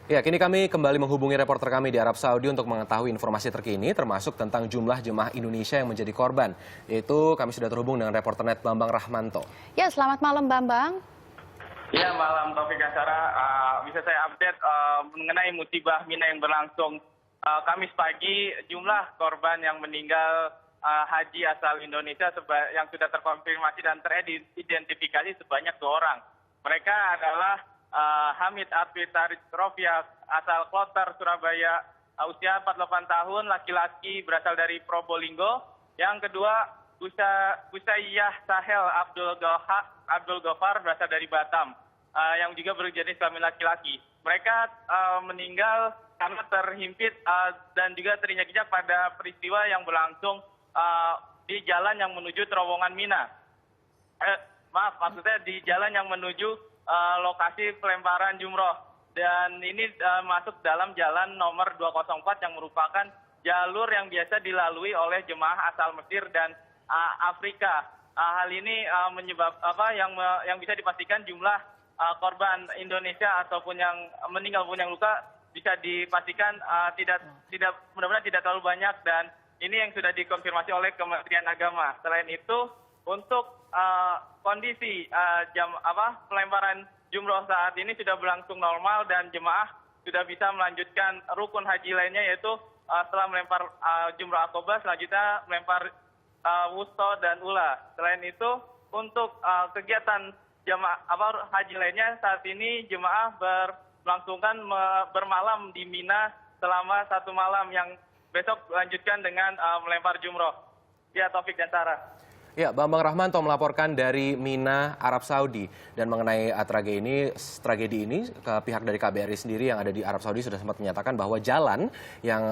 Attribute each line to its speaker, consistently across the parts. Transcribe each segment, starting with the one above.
Speaker 1: Ya, kini kami kembali menghubungi reporter kami di Arab Saudi untuk mengetahui informasi terkini termasuk tentang jumlah jemaah Indonesia yang menjadi korban. Yaitu kami sudah terhubung dengan reporter net Bambang Rahmanto.
Speaker 2: Ya, selamat malam Bambang.
Speaker 3: Ya, malam Taufik Asara. Bisa saya update mengenai musibah Mina yang berlangsung Kamis pagi. Jumlah korban yang meninggal haji asal Indonesia yang sudah terkonfirmasi dan teridentifikasi sebanyak 2 orang. Mereka adalah Hamid Arfi Tarik Rofiah asal Kloter, Surabaya, usia 48 tahun, laki-laki berasal dari Probolinggo. Yang kedua, Busayyah Sahel Abdul Ghaffar berasal dari Batam, yang juga berjenis kelamin laki-laki. Mereka meninggal karena terhimpit dan juga terinjak-injak pada peristiwa yang berlangsung di jalan yang menuju terowongan Mina. Maksudnya di jalan yang menuju lokasi pelemparan jumroh, dan ini masuk dalam jalan nomor 204 yang merupakan jalur yang biasa dilalui oleh jemaah asal Mesir dan Afrika. Hal ini yang bisa dipastikan jumlah korban Indonesia ataupun yang meninggal maupun yang luka bisa dipastikan mudah-mudahan tidak terlalu banyak, dan ini yang sudah dikonfirmasi oleh Kementerian Agama. Selain itu, untuk kondisi pelemparan jumroh saat ini sudah berlangsung normal dan jemaah sudah bisa melanjutkan rukun haji lainnya, yaitu setelah melempar jumroh akobah, selanjutnya melempar wusto dan ula. Selain itu, untuk kegiatan jemaah haji lainnya saat ini jemaah berlangsungkan bermalam di Mina selama 1 malam, yang besok lanjutkan dengan melempar jumroh. Ya, Taufik dan Sarah.
Speaker 1: Ya, Bambang Rahmanto melaporkan dari Mina, Arab Saudi. Dan mengenai tragedi ini, pihak dari KBRI sendiri yang ada di Arab Saudi sudah sempat menyatakan bahwa jalan yang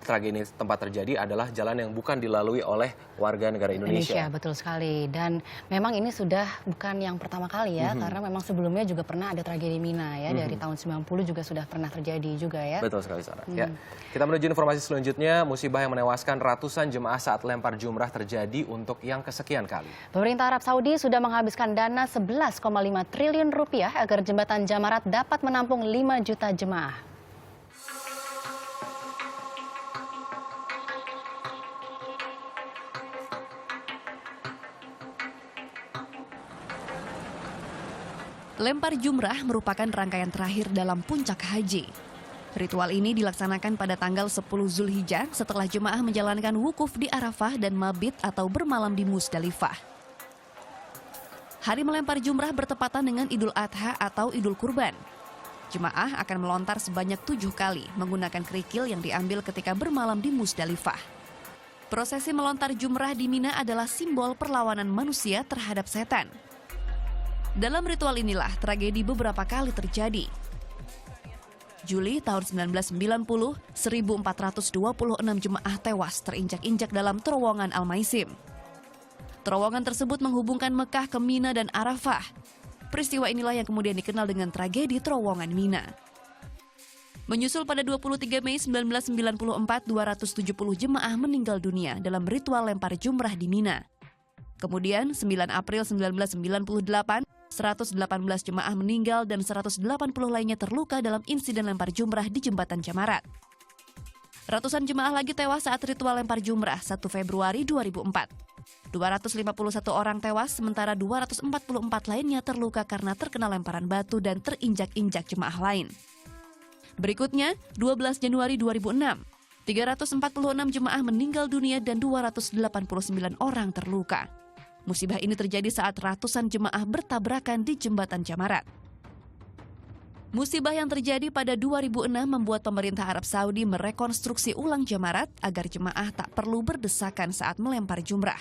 Speaker 1: tragedi ini tempat terjadi adalah jalan yang bukan dilalui oleh warga negara Indonesia.
Speaker 2: Betul sekali. Dan memang ini sudah bukan yang pertama kali ya, karena memang sebelumnya juga pernah ada tragedi Mina ya, dari tahun 90 juga sudah pernah terjadi juga ya.
Speaker 1: Betul sekali, Sarah. Ya. Kita menuju informasi selanjutnya. Musibah yang menewaskan ratusan jemaah saat lempar jumrah terjadi untuk yang kesekian kali.
Speaker 2: Pemerintah Arab Saudi sudah menghabiskan dana 11,5 triliun rupiah agar jembatan Jamarat dapat menampung 5 juta jemaah.
Speaker 4: Lempar jumrah merupakan rangkaian terakhir dalam puncak haji. Ritual ini dilaksanakan pada tanggal 10 Zulhijjah setelah jemaah menjalankan wukuf di Arafah dan mabit atau bermalam di Musdalifah. Hari melempar jumrah bertepatan dengan Idul Adha atau Idul Kurban. Jemaah akan melontar sebanyak 7 kali menggunakan kerikil yang diambil ketika bermalam di Musdalifah. Prosesi melontar jumrah di Mina adalah simbol perlawanan manusia terhadap setan. Dalam ritual inilah tragedi beberapa kali terjadi. Juli tahun 1990, 1.426 jemaah tewas terinjak-injak dalam terowongan Al-Maisim. Terowongan tersebut menghubungkan Mekah ke Mina dan Arafah. Peristiwa inilah yang kemudian dikenal dengan tragedi terowongan Mina. Menyusul pada 23 Mei 1994, 270 jemaah meninggal dunia dalam ritual lempar jumrah di Mina. Kemudian, 9 April 1998, 118 jemaah meninggal dan 180 lainnya terluka dalam insiden lempar jumrah di jembatan Jamarat. Ratusan jemaah lagi tewas saat ritual lempar jumrah 1 Februari 2004. 251 orang tewas, sementara 244 lainnya terluka karena terkena lemparan batu dan terinjak-injak jemaah lain. Berikutnya, 12 Januari 2006, 346 jemaah meninggal dunia dan 289 orang terluka. Musibah ini terjadi saat ratusan jemaah bertabrakan di jembatan Jamarat. Musibah yang terjadi pada 2006 membuat pemerintah Arab Saudi merekonstruksi ulang Jamarat agar jemaah tak perlu berdesakan saat melempar jumrah.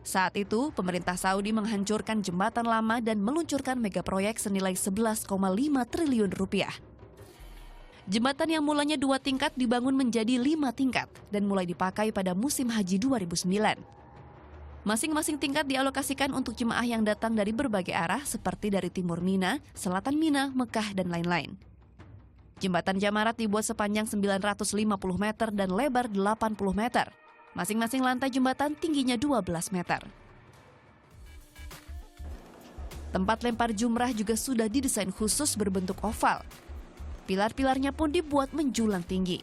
Speaker 4: Saat itu, pemerintah Saudi menghancurkan jembatan lama dan meluncurkan megaproyek senilai 11,5 triliun rupiah. Jembatan yang mulanya 2 tingkat dibangun menjadi 5 tingkat dan mulai dipakai pada musim haji 2009. Masing-masing tingkat dialokasikan untuk jemaah yang datang dari berbagai arah seperti dari timur Mina, selatan Mina, Mekah, dan lain-lain. Jembatan Jamarat dibuat sepanjang 950 meter dan lebar 80 meter. Masing-masing lantai jembatan tingginya 12 meter. Tempat lempar jumrah juga sudah didesain khusus berbentuk oval. Pilar-pilarnya pun dibuat menjulang tinggi.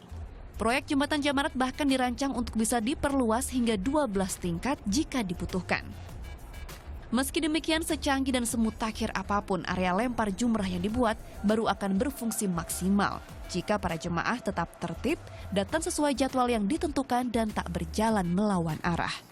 Speaker 4: Proyek jembatan Jamarat bahkan dirancang untuk bisa diperluas hingga 12 tingkat jika dibutuhkan. Meski demikian, secanggih dan semutakhir apapun area lempar jumrah yang dibuat baru akan berfungsi maksimal jika para jemaah tetap tertib, datang sesuai jadwal yang ditentukan dan tak berjalan melawan arah.